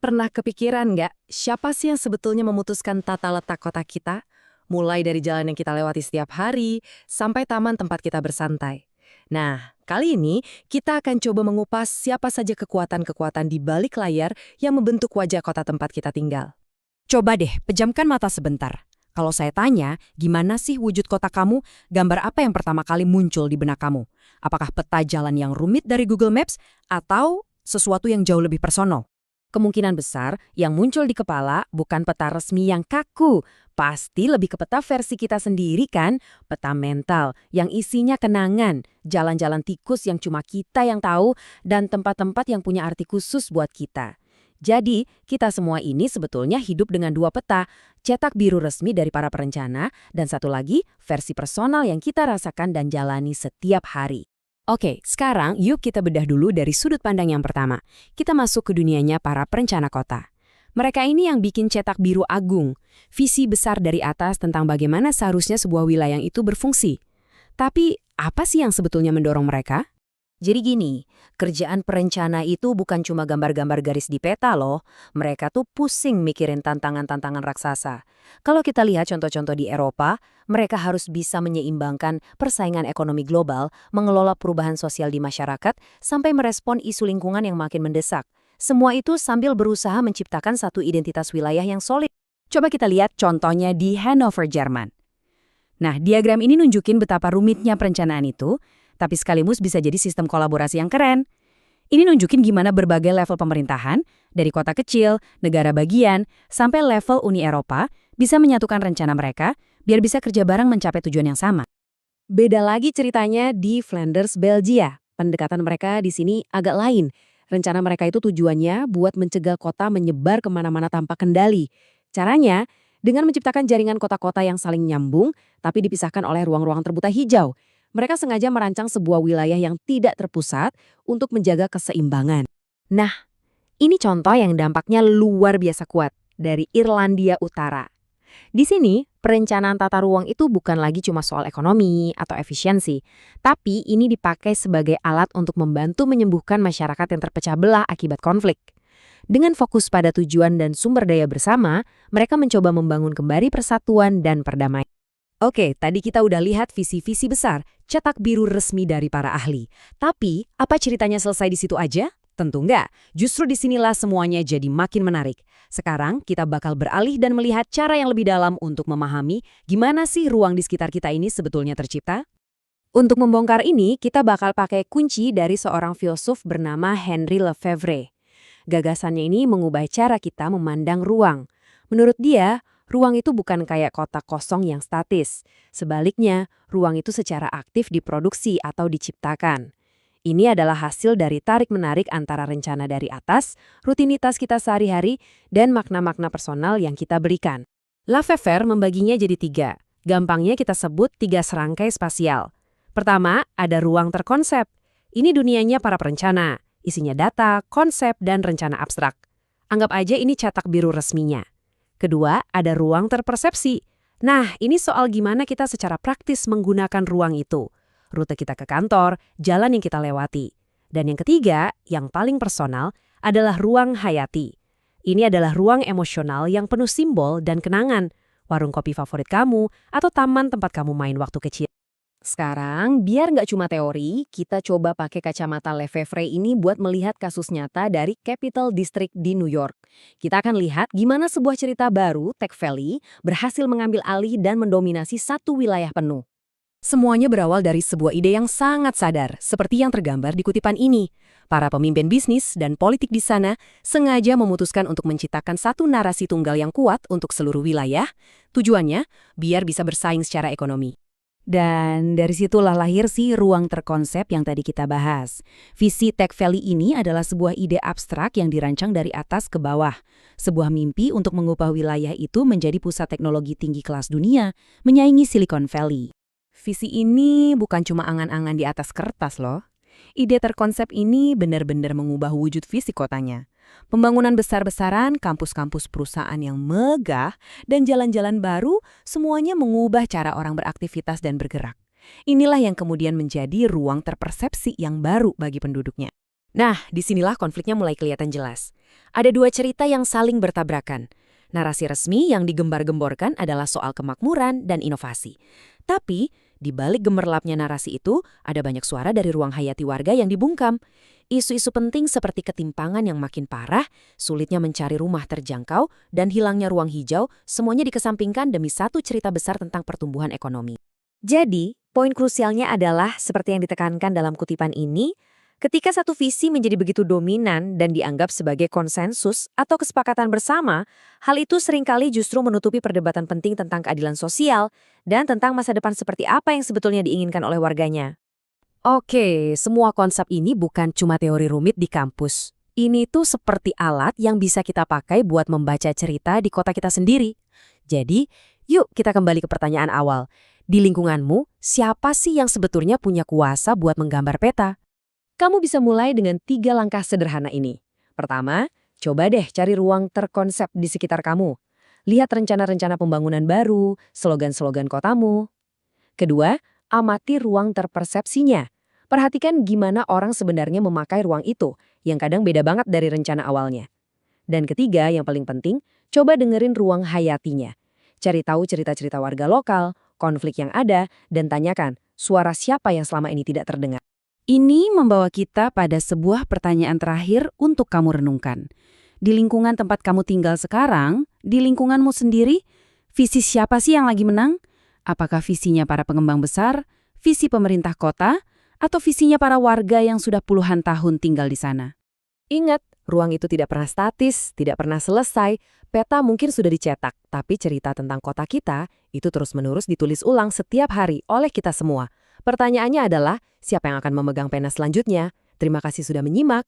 Pernah kepikiran nggak, siapa sih yang sebetulnya memutuskan tata letak kota kita? Mulai dari jalan yang kita lewati setiap hari, sampai taman tempat kita bersantai. Nah, kali ini kita akan coba mengupas siapa saja kekuatan-kekuatan di balik layar yang membentuk wajah kota tempat kita tinggal. Coba deh, pejamkan mata sebentar. Kalau saya tanya, gimana sih wujud kota kamu? Gambar apa yang pertama kali muncul di benak kamu? Apakah peta jalan yang rumit dari Google Maps atau sesuatu yang jauh lebih personal? Kemungkinan besar yang muncul di kepala bukan peta resmi yang kaku. Pasti lebih ke peta versi kita sendiri kan? Peta mental yang isinya kenangan, jalan-jalan tikus yang cuma kita yang tahu, dan tempat-tempat yang punya arti khusus buat kita. Jadi, kita semua ini sebetulnya hidup dengan dua peta, cetak biru resmi dari para perencana, dan satu lagi versi personal yang kita rasakan dan jalani setiap hari. Oke, sekarang yuk kita bedah dulu dari sudut pandang yang pertama. Kita masuk ke dunianya para perencana kota. Mereka ini yang bikin cetak biru agung, visi besar dari atas tentang bagaimana seharusnya sebuah wilayah itu berfungsi. Tapi, apa sih yang sebetulnya mendorong mereka? Jadi gini, kerjaan perencana itu bukan cuma gambar-gambar garis di peta loh. Mereka tuh pusing mikirin tantangan-tantangan raksasa. Kalau kita lihat contoh-contoh di Eropa, mereka harus bisa menyeimbangkan persaingan ekonomi global, mengelola perubahan sosial di masyarakat, sampai merespon isu lingkungan yang makin mendesak. Semua itu sambil berusaha menciptakan satu identitas wilayah yang solid. Coba kita lihat contohnya di Hannover, Jerman. Nah, diagram ini nunjukin betapa rumitnya perencanaan itu, tapi sekaligus bisa jadi sistem kolaborasi yang keren. Ini nunjukin gimana berbagai level pemerintahan, dari kota kecil, negara bagian, sampai level Uni Eropa, bisa menyatukan rencana mereka, biar bisa kerja bareng mencapai tujuan yang sama. Beda lagi ceritanya di Flanders, Belgia. Pendekatan mereka di sini agak lain. Rencana mereka itu tujuannya buat mencegah kota menyebar kemana-mana tanpa kendali. Caranya, dengan menciptakan jaringan kota-kota yang saling nyambung, tapi dipisahkan oleh ruang-ruang terbuka hijau. Mereka sengaja merancang sebuah wilayah yang tidak terpusat untuk menjaga keseimbangan. Nah, ini contoh yang dampaknya luar biasa kuat dari Irlandia Utara. Di sini, perencanaan tata ruang itu bukan lagi cuma soal ekonomi atau efisiensi, tapi ini dipakai sebagai alat untuk membantu menyembuhkan masyarakat yang terpecah belah akibat konflik. Dengan fokus pada tujuan dan sumber daya bersama, mereka mencoba membangun kembali persatuan dan perdamaian. Oke, tadi kita udah lihat visi-visi besar, cetak biru resmi dari para ahli. Tapi, apa ceritanya selesai di situ aja? Tentu enggak. Justru disinilah semuanya jadi makin menarik. Sekarang, kita bakal beralih dan melihat cara yang lebih dalam untuk memahami gimana sih ruang di sekitar kita ini sebetulnya tercipta. Untuk membongkar ini, kita bakal pakai kunci dari seorang filsuf bernama Henri Lefebvre. Gagasannya ini mengubah cara kita memandang ruang. Menurut dia, ruang itu bukan kayak kotak kosong yang statis. Sebaliknya, ruang itu secara aktif diproduksi atau diciptakan. Ini adalah hasil dari tarik-menarik antara rencana dari atas, rutinitas kita sehari-hari, dan makna-makna personal yang kita berikan. Lefebvre membaginya jadi 3. Gampangnya kita sebut 3 serangkai spasial. Pertama, ada ruang terkonsep. Ini dunianya para perencana. Isinya data, konsep, dan rencana abstrak. Anggap aja ini cetak biru resminya. Kedua, ada ruang terpersepsi. Nah, ini soal gimana kita secara praktis menggunakan ruang itu. Rute kita ke kantor, jalan yang kita lewati. Dan yang ketiga, yang paling personal, adalah ruang hayati. Ini adalah ruang emosional yang penuh simbol dan kenangan. Warung kopi favorit kamu, atau taman tempat kamu main waktu kecil. Sekarang, biar nggak cuma teori, kita coba pakai kacamata Lefebvre ini buat melihat kasus nyata dari Capital District di New York. Kita akan lihat gimana sebuah cerita baru, Tech Valley, berhasil mengambil alih dan mendominasi satu wilayah penuh. Semuanya berawal dari sebuah ide yang sangat sadar, seperti yang tergambar di kutipan ini. Para pemimpin bisnis dan politik di sana sengaja memutuskan untuk menciptakan satu narasi tunggal yang kuat untuk seluruh wilayah. Tujuannya, biar bisa bersaing secara ekonomi. Dan dari situlah lahir si ruang terkonsep yang tadi kita bahas. Visi Tech Valley ini adalah sebuah ide abstrak yang dirancang dari atas ke bawah. Sebuah mimpi untuk mengubah wilayah itu menjadi pusat teknologi tinggi kelas dunia, menyaingi Silicon Valley. Visi ini bukan cuma angan-angan di atas kertas loh. Ide terkonsep ini benar-benar mengubah wujud fisik kotanya. Pembangunan besar-besaran, kampus-kampus perusahaan yang megah, dan jalan-jalan baru, semuanya mengubah cara orang beraktivitas dan bergerak. Inilah yang kemudian menjadi ruang terpersepsi yang baru bagi penduduknya. Nah, disinilah konfliknya mulai kelihatan jelas. Ada dua cerita yang saling bertabrakan. Narasi resmi yang digembar-gemborkan adalah soal kemakmuran dan inovasi. Tapi, di balik gemerlapnya narasi itu, ada banyak suara dari ruang hayati warga yang dibungkam. Isu-isu penting seperti ketimpangan yang makin parah, sulitnya mencari rumah terjangkau, dan hilangnya ruang hijau, semuanya dikesampingkan demi satu cerita besar tentang pertumbuhan ekonomi. Jadi, poin krusialnya adalah, seperti yang ditekankan dalam kutipan ini, ketika satu visi menjadi begitu dominan dan dianggap sebagai konsensus atau kesepakatan bersama, hal itu seringkali justru menutupi perdebatan penting tentang keadilan sosial dan tentang masa depan seperti apa yang sebetulnya diinginkan oleh warganya. Oke, semua konsep ini bukan cuma teori rumit di kampus. Ini tuh seperti alat yang bisa kita pakai buat membaca cerita di kota kita sendiri. Jadi, yuk kita kembali ke pertanyaan awal. Di lingkunganmu, siapa sih yang sebetulnya punya kuasa buat menggambar peta? Kamu bisa mulai dengan 3 langkah sederhana ini. Pertama, coba deh cari ruang terkonsep di sekitar kamu. Lihat rencana-rencana pembangunan baru, slogan-slogan kotamu. Kedua, amati ruang terpersepsinya. Perhatikan gimana orang sebenarnya memakai ruang itu, yang kadang beda banget dari rencana awalnya. Dan ketiga, yang paling penting, coba dengerin ruang hayatinya. Cari tahu cerita-cerita warga lokal, konflik yang ada, dan tanyakan suara siapa yang selama ini tidak terdengar. Ini membawa kita pada sebuah pertanyaan terakhir untuk kamu renungkan. Di lingkungan tempat kamu tinggal sekarang, di lingkunganmu sendiri, visi siapa sih yang lagi menang? Apakah visinya para pengembang besar, visi pemerintah kota, atau visinya para warga yang sudah puluhan tahun tinggal di sana? Ingat, ruang itu tidak pernah statis, tidak pernah selesai. Peta mungkin sudah dicetak, tapi cerita tentang kota kita itu terus-menerus ditulis ulang setiap hari oleh kita semua. Pertanyaannya adalah, siapa yang akan memegang pena selanjutnya? Terima kasih sudah menyimak.